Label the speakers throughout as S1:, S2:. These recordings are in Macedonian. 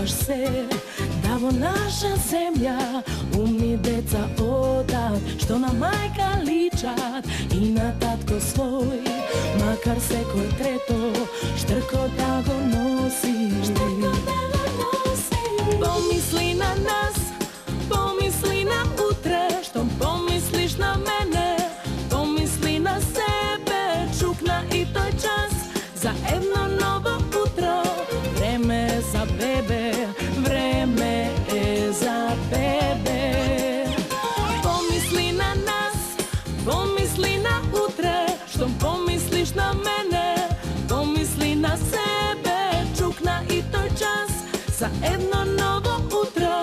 S1: Требаш се да во наша земја умни деца одат, што на мајка личат и на татко свој, макар секој трето штрко да го носи. Помисли на нас, помисли на утре, што помислиш на мене, помисли на себе, чукна и тој час за едно ново утро. Време е за бебе, време е за бебе. Помисли на нас, помисли на утре, што помислиш на мене, помисли на себе, чукна и тој час за едно ново утро.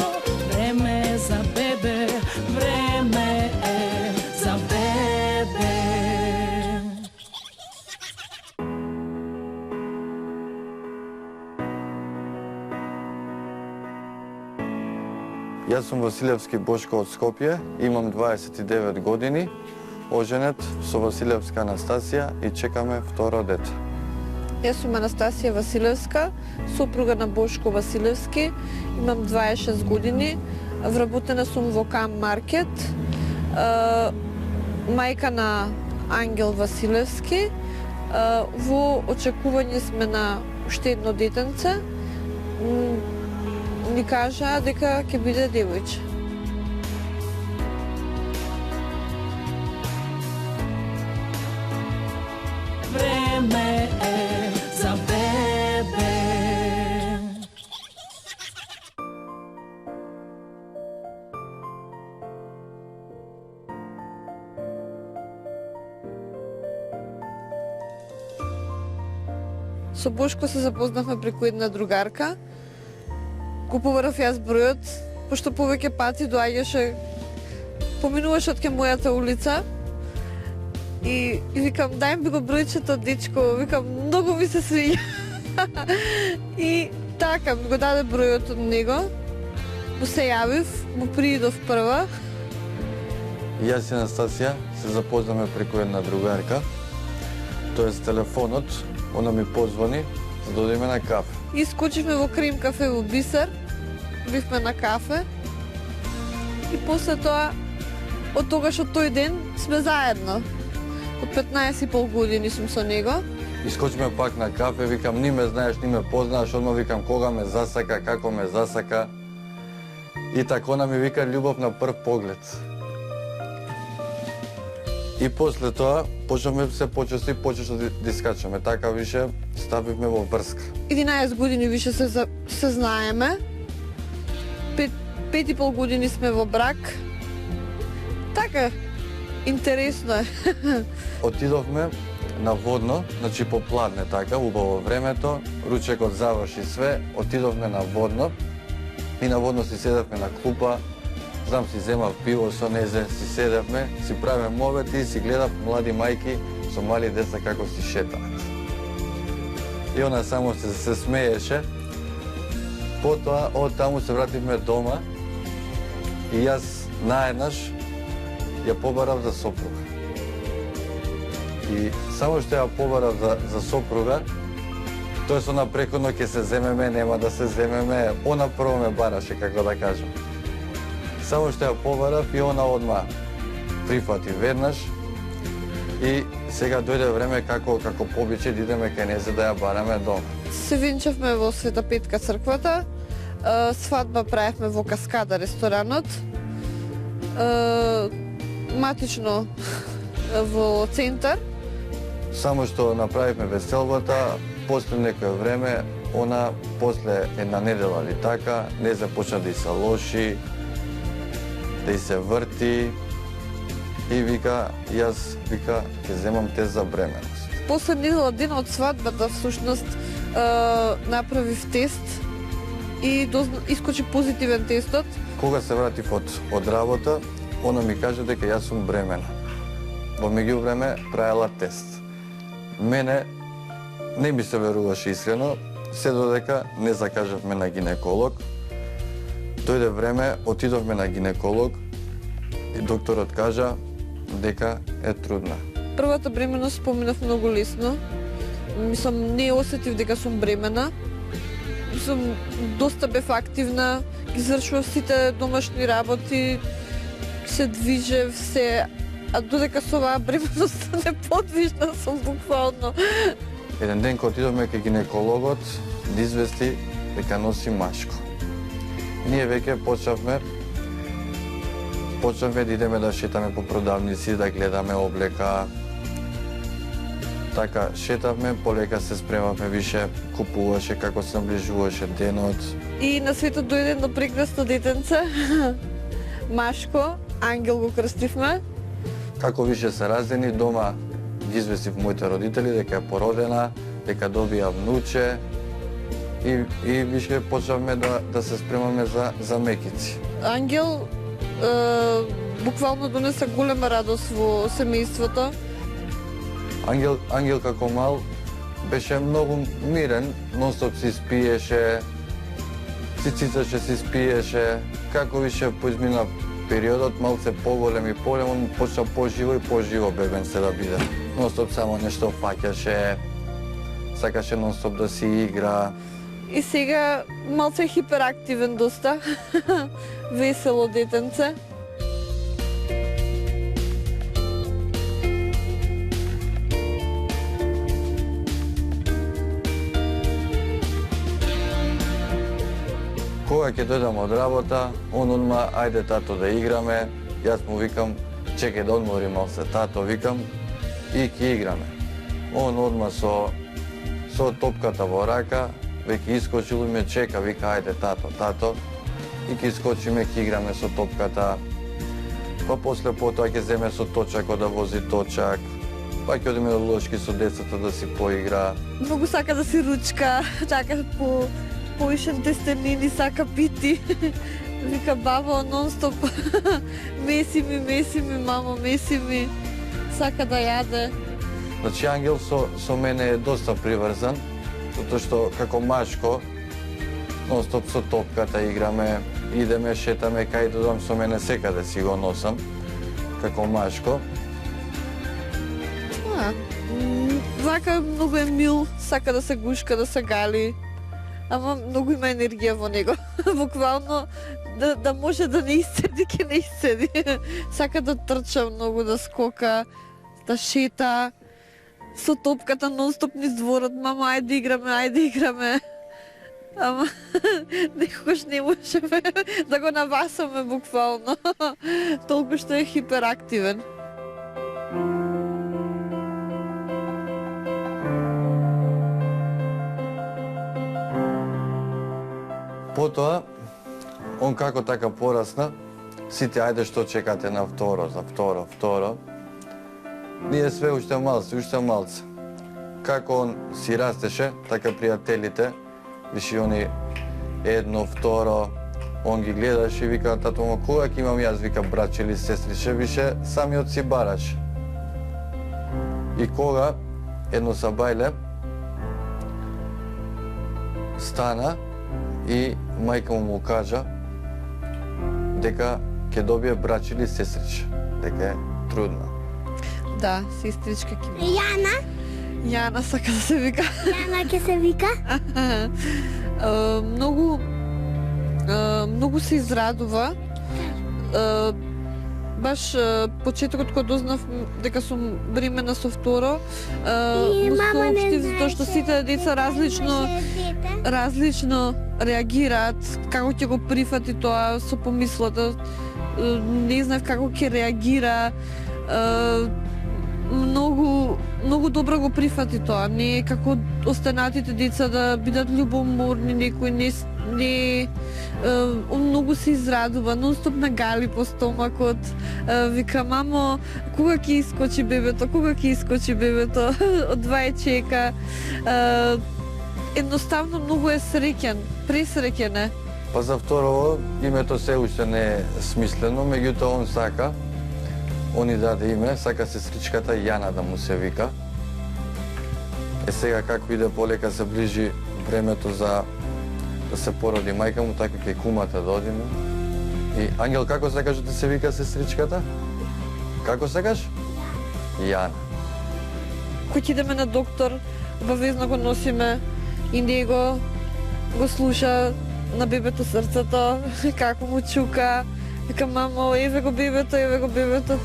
S1: Време е за бебе, време е за бебе.
S2: Јас сум Василевски Бошко од Скопје, имам 29 години, оженет со Василевска Анастасија и чекаме второ дете.
S3: Јас сум Анастасија Василевска, сопруга на Бошко Василевски, имам 26 години, вработена сум во Кам Маркет, мајка на Ангел Василевски, во очекување сме на уште едно детенце. Ни кажаа дека ќе биде девојче.
S1: Време е за бебе.
S3: Со Бошко се запознавме преку една другарка. Го побарав јас бројот, пошто повеќе пати доаѓаше, поминуваше од ке мојата улица и викам, дај ми го бројчето, дечко, викам, многу ми се свиѓа. И така, ми го даде бројот од него, му се јавив, му приидов прва.
S2: Јас и Анастасија се запознаме преку една другарка, тоест телефонот, она ми позвони за да одиме на кафе.
S3: И скочивме во Крим кафе во Бисер, бивме на кафе и после тоа, од тогаш од тој ден сме заедно. Од 15,5 години сум со него.
S2: Искочиме пак на кафе, викам, ни ме знаеш, ни ме познаеш, одма викам кога ме засака, како ме засака. И така она ми вика љубов на прв поглед. И после тоа почнавме се почесто и почесто да искачаме. Така више ставивме во врска.
S3: 11 години више се знаеме. 5,5 години сме во брак. Така, интересно е.
S2: Отидовме на водно, значи попладне така, убаво времето, ручекот заврши све, отидовме на водно и на водно си седавме на клупа, знам си земав пиво со незе, си седавме, си правиме мовет и си гледав млади мајки со мали деца како си шетаат. И она само се смееше. Потоа од таму се вративме дома и јас наеднаш ја побарав за сопруга. И само што ја побарав за сопруга, тоест она пrekudно ќе се земеме, нема да се земеме, она прво ме бараше, како да кажам. Само што ја побарав и она одма прифати веднаш и сега дојде време како побиче да идеме кај незе да ја бараме дома.
S3: Се венчавме во Света Петка црквата, свадба правевме во Каскада ресторанот, матично во центар.
S2: Само што направивме веселбата, после некој време, она после една недела или така, не започна да и се лоши, да и се врти и вика, јас ќе земам тест за бременост.
S3: После недела ден од свадбата всушност направив тест и искочи позитивен тестот.
S2: Кога се вратив од работа, она ми каже дека јас сум бремена. Во меѓувреме правела тест. Мене не ми се веруваше искрено, се додека не закажавме на гинеколог. Дојде време, отидовме на гинеколог и докторот кажа дека е трудна.
S3: Првата бременост поминав многу лесно. Мислам, не осетив дека сум бремена. Мислам, доста бев активна, ги извршував сите домашни работи, се движев се, а додека со оваа бременост неподвижна сум буквално.
S2: Еден ден кога отидовме кај гинекологот, да извести дека носи машко. Ние веќе почнавме да идеме да шетаме по продавници, да гледаме облека. Така, шетавме, полека се спремавме више, купуваше како се наближуваше денот.
S3: И на светот дојде едно прекрасно детенце, Машко, Ангел го крстивме.
S2: Како више се раздени, дома ги известив моите родители дека е породена, дека добија внуче и више почнавме да се спремаме за мекици.
S3: Ангел буквално донесе голема радост во семејството.
S2: Ангел како мал беше многу мирен, нонстоп си спиеше, си цицаше, си спиеше. Како више поизмина периодот, малце поголем и полем, он почна поживо и поживо бебен се да биде. Нонстоп само нешто фаќаше, сакаше нонстоп да си игра.
S3: И сега малце хиперактивен доста, весело детенце.
S2: Кога ќе дојдам од работа, он одма, ајде тато да играме, јас му викам, чекај да одмори малце тато, викам, и ќе играме. Он одма со топката во рака, веќе искочил и ме чека, вика, ајде тато, и ќе искочиме, ќе играме со топката. Па после потоа ќе земе со точакот да вози точак, па ќе одиме до лошки со децата да си поигра.
S3: Многу сака да си ручка, така поишен тестенини сака пити. Вика, баба, нон-стоп, меси ми, мамо, меси ми. Сака да јаде.
S2: Значи, Ангел со мене е доста приврзан, затоа што како Машко, нон-стоп со топката играме, идеме, шетаме, кај додам со мене секаде си го носам, како Машко.
S3: Вака многу е мил, сака да се гушка, да се гали. Ама многу има енергија во него. Буквално да може да не исцеди, ќе не исцеди. Сака да трча многу, да скока, да шета. Со топката нон-стоп низ дворот, мама, ајде играме. Ама некогаш не можеме да го навасаме буквално. Толку што е хиперактивен.
S2: Потоа, он како така порасна, сите ајде што чекате на за второ. Ние све уште малце. Како он си растеше, така пријателите, виши они едно, второ, он ги гледаше и вика, тато, ма кога ќе имам јас, вика, браќе или сестрише, више самиот си бараше. И кога едно сабајле стана и мајка му кажа дека ќе добие браќе или сестриче, дека е трудна.
S3: Да, сестричка ќе ми. Јана сака да се вика.
S4: Јана ќе се вика?
S3: Многу се израдува. Баш почетокот кога дознав дека сум бремена со второ, му соопштив затоа што сите деца различно реагираат, како ќе го прифати тоа со помислата. Не знаев како ќе реагира. Многу добро го прифати тоа. Не е како останатите деца да бидат љубоморни, некој не многу се израдува, нон-стоп ме гали по стомакот. Вика, мамо, кога ќе искочи бебето? Од два е чека. Едноставно многу е среќен, пресреќен е.
S2: Па за второ, името се уште не е смислено, меѓутоа он сака, он и даде име, сака сестричката Јана да му се вика. Сега како иде полека се ближи времето за да се породи мајка му, така ќе кумата да одиме. И Ангел, како сакаш да се вика сестричката? Како сакаш? Јана.
S3: Кој ќе идеме на доктор, обавезно го носиме и него, го слуша на бебето срцето, како му чука. Вика, мамо, еве го бебето,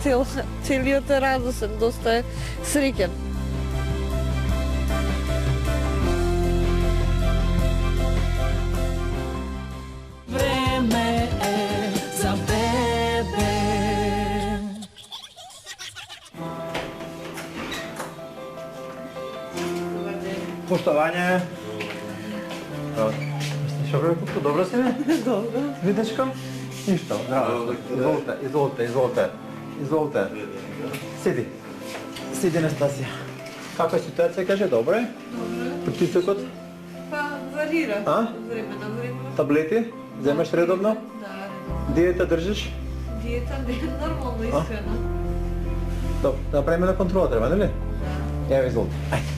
S3: целиот е радосен, доста е среќен.
S1: Време е за бебе.
S4: Поштовање. Што бре, куку, добро си ме?
S3: Добро.
S4: Видечко? Ништо, здраво. Изволте. Седи, Настасија. Каква е ситуација, каже, добро е?
S3: Добро.
S4: Притисокот?
S3: Па, варира.
S4: А?
S3: Од време на време.
S4: Таблети? Земеш редовно?
S3: Да, редовно.
S4: Диета држиш?
S3: Диета не е нормално искрено.
S4: Добро, да направиме на контрола треба, нели?
S3: Да.
S4: Ево, изволте. Ајде.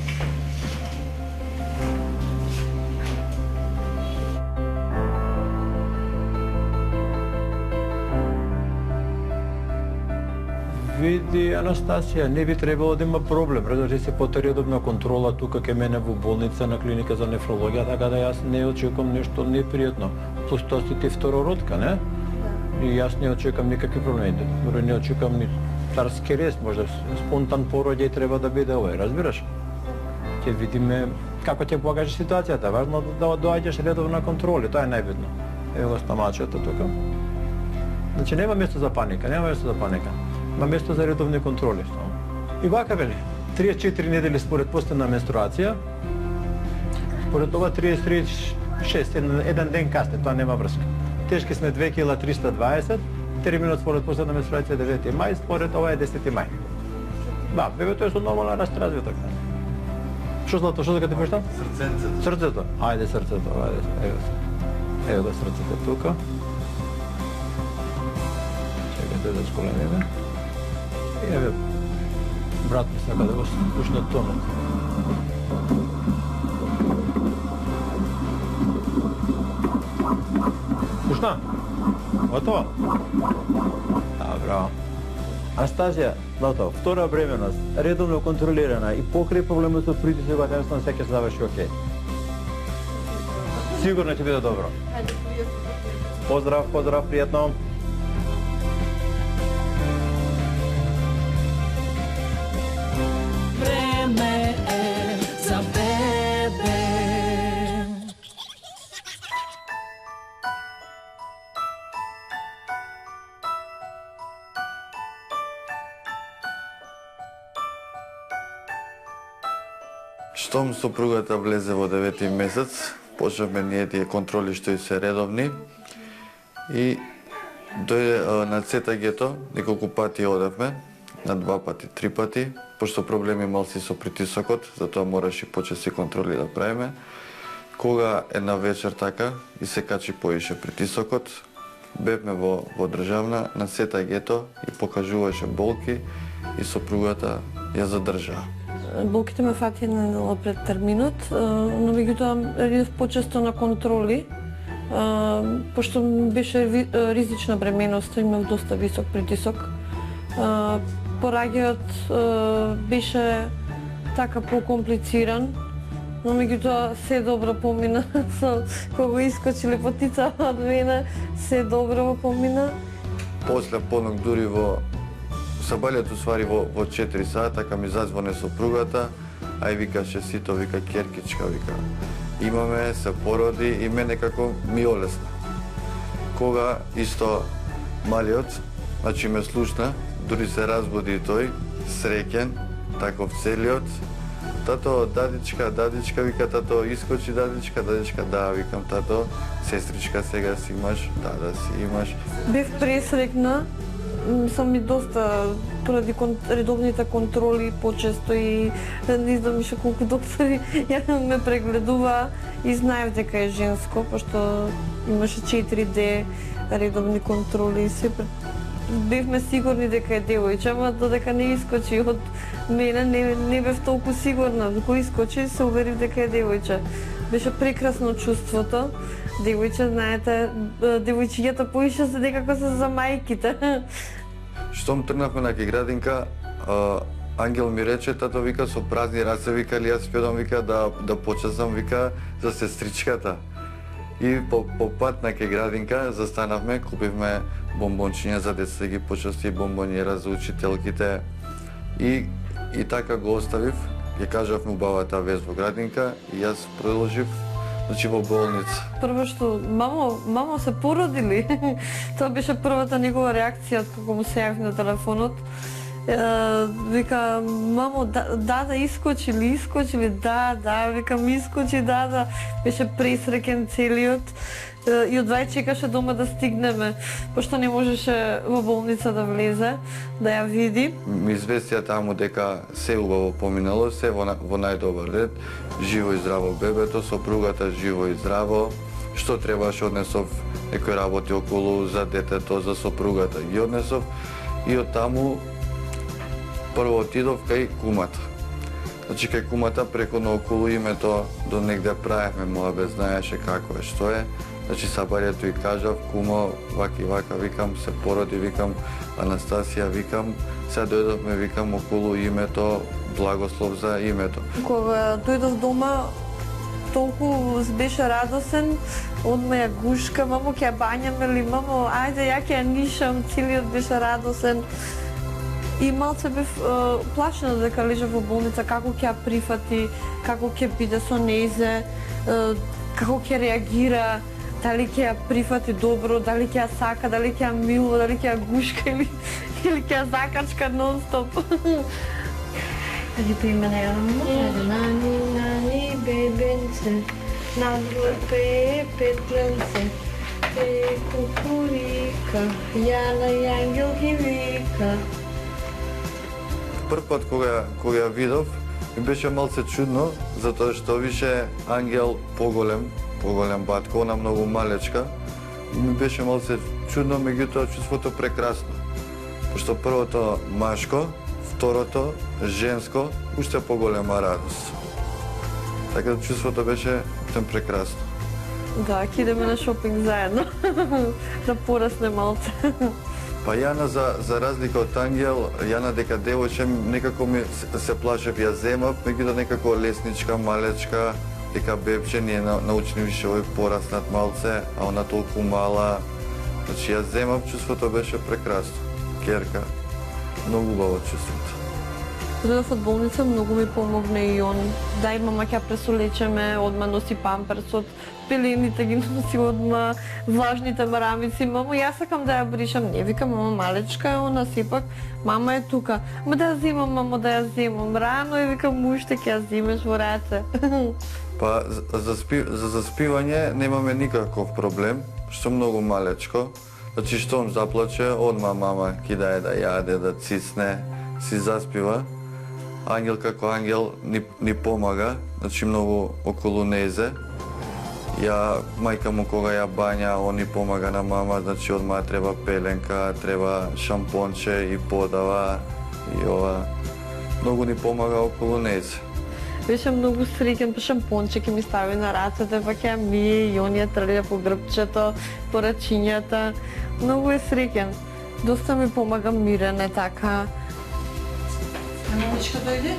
S4: Види, Анастасија, не би требало да има проблем. Продолжи се потериодобна контрола тука кај мене во болница на клиника за нефрологија, така да јас не очекувам нешто непријатно. Плюс тоа си ти второродка, не? И јас не очекувам никакви проблеми. Дори не очекувам ни царски рез, можда спонтан пороѓај треба да биде овој, разбираш? Ќе видиме како ќе покаже ситуацијата. Важно да доаѓаш редовно на контроли, тоа е најбитно. Ево го стамачето тука. Значи нема место за паника, Има место за редовни контроли. И вака вели, 34 недели според постојна менструација, според ова 36, еден ден касне, тоа нема врска. Тешки сме 2 кила 320, терминот според постојна менструација 9 мај, според ова е 10 мај. Да, бебето е со нормален раст развиток. Што злато, што да ти пуштам? Срцето. Ајде срцето, ајде. Ево го срцето тука. Чекайте да сколемиме. Еве, брат ми сака да го спушне тонот. Пушна? Готово? Добро. Анастасија, готово. Втора бременост, редовно контролирана и покрај проблемот со притисокот, едноставно се ќе заврши окей. Сигурно ќе биде добро. Поздрав, пријатно.
S1: Време е за бебе.
S2: Штом сопругата влезе во 9 месец, почнавме ние тие контроли што и се редовни и дојде на ЦТГ-то, неколку пати одевме, на 2 пати, 3 пати, пошто проблеми малси со притисокот, затоа мораше почести контроли да правиме. Кога една вечер така и се качи поише притисокот, бевме во државна на ЦТГ-то и покажуваше болки и сопругата ја задржаа.
S3: Болките ме фатија пред терминот, но меѓутоа редов почесто на контроли, пошто беше ризична бременоста, имав доста висок притисок. Пораѓајот беше така покомплициран, но меѓутоа се добро помина. Кога искочи лепотица од мене, се добро помина.
S2: После понок дури во Сабалјат усвари во 4 сата, така ми зазвоне сопругата, ај викаше сито, вика керкичка, вика. Имаме, се породи и мене како ми олесна. Кога исто малиот, значи ме слушна, дури се разбуди и тој, среќен, таков целиот. Тато, дадичка, вика, тато, искочи дадичка, да, викам, тато, сестричка сега си имаш, да си имаш.
S3: Бев пресрекна, сам и доста поради редовните контроли почесто и не знам више колку доктори ја ме прегледува и знаев дека е женско, пошто имаше 4D редовни контроли и се бевме сигурни дека е девојче, ама додека не искочи од мене не бев толку сигурна. Кога искочи се уверив дека е девојче. Беше прекрасно чувството. Девојче, знаете, девојчињата поише се некако се за мајките.
S2: Штом тргнавме на градинка, Ангел ми рече, тато, вика, со празни раце, вика, ли јас спедам, вика, да почесам, вика, за сестричката. И по пат на ке градинка застанавме, купивме бомбончиња за деца да ги почести, бомбонјера за учителките и така го оставив. Ја кажавме убавата вест во градинка и јас продолжив во болница.
S3: Прво што мамо се породили. Тоа беше првата негова реакција кога му се јавив на телефонот. Вика, мамо, да, искочили, да, викам, искочи, да, беше пресреќен целиот. И одвај чекаше дома да стигнеме, пошто не можеше во болница да влезе, да ја види.
S2: Ми известија таму дека се убаво поминало, се во најдобар ред, живо и здраво бебето, сопругата живо и здраво, што требаше однесов некој работи околу за детето, за сопругата ги однесов и од таму прво отидов кај кумата. Значи кај кумата преходно околу името до негде правевме муабет, знаеше како е, што е. Значи сабарието и кажав, кумо, вака и вака, викам, се породи, викам, Анастасија, викам, сега дојдовме, викам, околу името, благослов за името.
S3: Кога дојдов дома, толку беше радосен, одма ја гушка, мамо, ќе ја бањаме ли, мамо, ајде, ја ќе ја нишам, целиот беше радосен. И малце бев плашена дека лежа во болница, како ќе ја прифати, како ќе биде со нејзе, како ќе реагира, дали ќе ја прифати добро, дали ќе ја сака, дали ќе ја милува, дали ќе ја гушка или ќе ја закачка нон-стоп. Кажи по име на Јана. Нани, бебенце, надлепе петленце, кукурика, Јана и ангел ги вика.
S2: Прв пат кога ја видов, ми беше малце чудно, затоа што више ангел поголем батко, она многу малечка. Ми беше малце чудно, меѓутоа чувството прекрасно. Пошто првото машко, второто женско, уште поголема радост. Така да чувството беше прекрасно.
S3: Да, ќе идеме на шопинг заедно, да порасне малце.
S2: Па Јана, за разлика од Ангел, Јана дека девојче, некако ми се плашев, ја земав, меѓутоа некако лесничка, малечка, дека бебче, ние научни више овој пораснат малце, а она толку мала. Значи ја земав, чувството беше прекрасно. Керка, многу убаво чувството.
S3: Дојдов од болница, многу ми помогне и он. Дај, мама, ќе пресолечеме, одма носи памперсот, пелените ги носи одма, влажните марамици. Мамо, јас сакам да ја бришам. Не, викам, мама, малечка е она, сепак, мама е тука. Ма да ја земам, мамо, да ја земам. Рано е, викам, уште ќе ја земеш во раце.
S2: Па, за заспивање немаме никаков проблем, што многу малечко. Значи, штом заплаче, одма мама кидаje да јаде, да цисне, си заспива. Ангел како ангел ни помага, значи многу околу нејзе. Мајка му кога ја бања, он ни помага на мама, значи одма треба пеленка, треба шампонче и подава и ова. Многу ни помага околу нејзе.
S3: Беше многу среќен, па шампонче ќе ми стави на рацете, па ќе ја мие и он ја трља по грбчето, по рачињата. Многу е среќен. Доста ми помага Мирен е така. Мамичка дојде?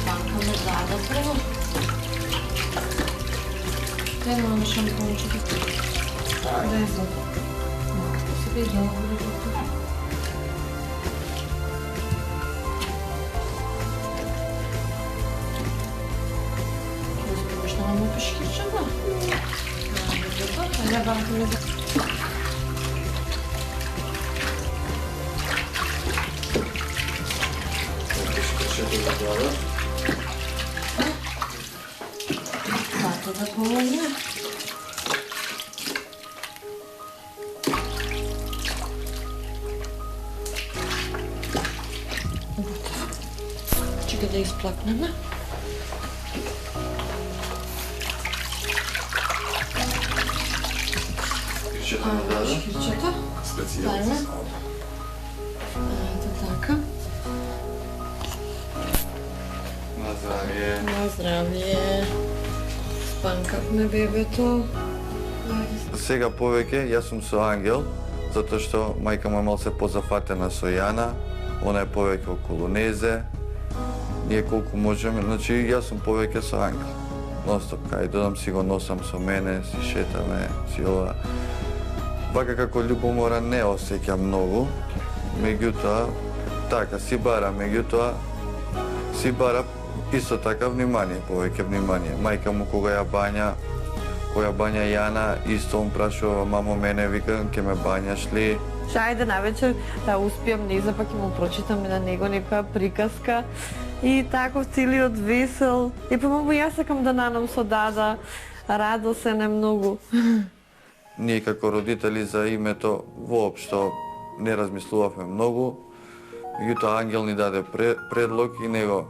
S3: Банкаме заедно прво. Дај мама шампончето. Дај за. Себе и долу буде готово. Успеваш да мамо пешкичава? Дај банкаме за. Тато да помогне. Чекай да изплакнеме. Шкирчета? Дајме. Ето така.
S2: На здравие.
S3: На здравие. Спанкавме бебето.
S2: Сега повеќе јас сум со Ангел, затоа што мајка му е малце позафатена со Јана, она е повеќе околу нејзе ние колку можеме, значи јас сум повеќе со Ангел. Ностоп, кај додам си го носам со мене, си шетаме, си ова. Вака како љубомора не осеќам многу, меѓутоа, така, си бара, меѓутоа, си бара исто така внимание, повеќе внимание. Мајка му кога ја бања Јана, исто он прашува мамо мене, вика, ќе ме бањаш ли?
S3: Ајде навечер да успиам неза, па ќе му прочитам на него некоја приказка. И таков целиот весел. И па мамо, јас сакам да нанам со Дада, радосен е многу.
S2: Ние како родители за името воопшто не размислувавме многу. Меѓутоа Ангел ни даде предлог и него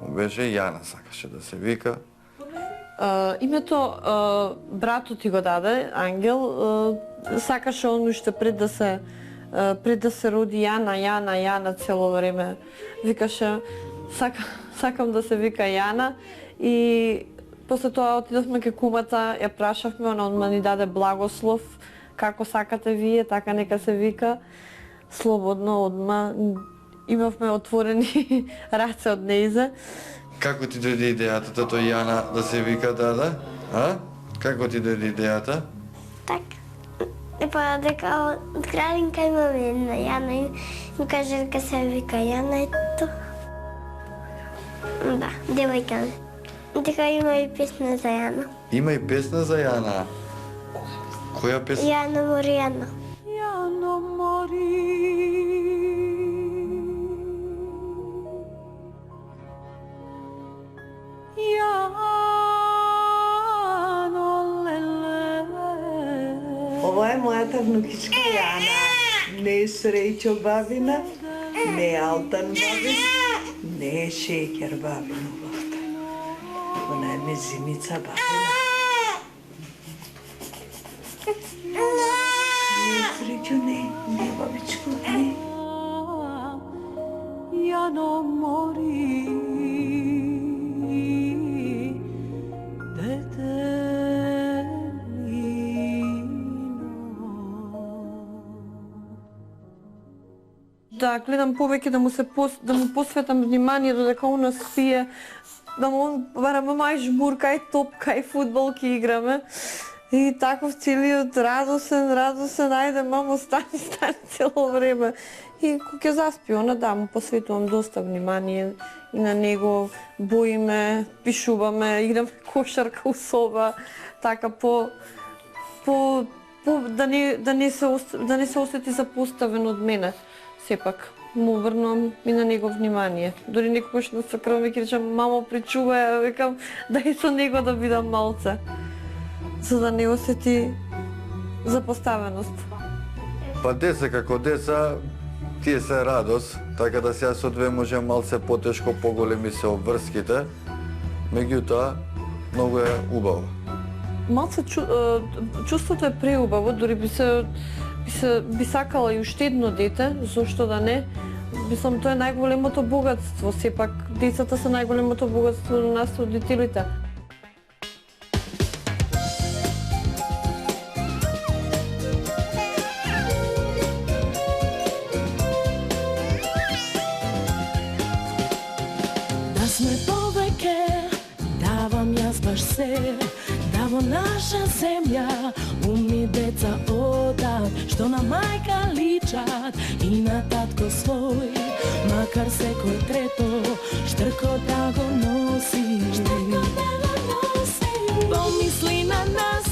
S2: беше Јана сакаше да се вика.
S3: Името братот ти го даде, Ангел, сакаше он уште пред да се роди Јана цело време. Викаше сакам да се вика Јана и после тоа отидовме ке кумата, ја прашавме, она одма ни даде благослов, како сакате вие, така нека се вика. Слободно одма имавме отворени раце од нејзе.
S2: Како ти дојде идејата тато Јана да се вика Дада? А? Како ти дојде идејата?
S5: Така. И па дека од градинка имаме една Јана и ми каже дека се вика Јана, ето. Да, девојка ми. Дека има и песна за Јана.
S2: Има и песна за Јана. Која песна?
S5: Јана мори Јана.
S1: Јано мори. Јано леле.
S6: Ова е мојата внукичка Јана. Не е Среќо бабина, не е Алтан бабин, не е Шекер бабин убавта. Она е Мезимица бабина. Не, Среќо, не, бабичко, не.
S1: Јано мори.
S3: Да гледам повеќе да му посветам внимание додека она спие, да му бараме мај жмурка и топка и фудбалки играме. И таков целиот радосен, ајде мамо стани цело време. И кога ќе заспи она, да, му посветувам доста внимание и на него, боиме, пишуваме, играме кошарка у соба, така да не се осети запоставен од мене. Сепак му врнувам и на него внимание. Дори некогаш на сакрам и речам, мамо причувај, викам, дај со него да бидам малце. За да не осети запоставеност.
S2: Па деца како деца, тие се радост, така да сега со две може малце потешко, поголеми се обврските, меѓутоа многу е убаво.
S3: Малце чувството е преубаво, дури би сакала и уште едно дете, зошто да не? Мислам, тоа е најголемото богатство, сепак децата се најголемото богатство на нас родителите.
S1: Да сме повеќе, давам јас баш се, да во наша земја умни деца одат, што на мајка личат и на татко свој, макар секој трето штрко да го носи. Помисли на нас,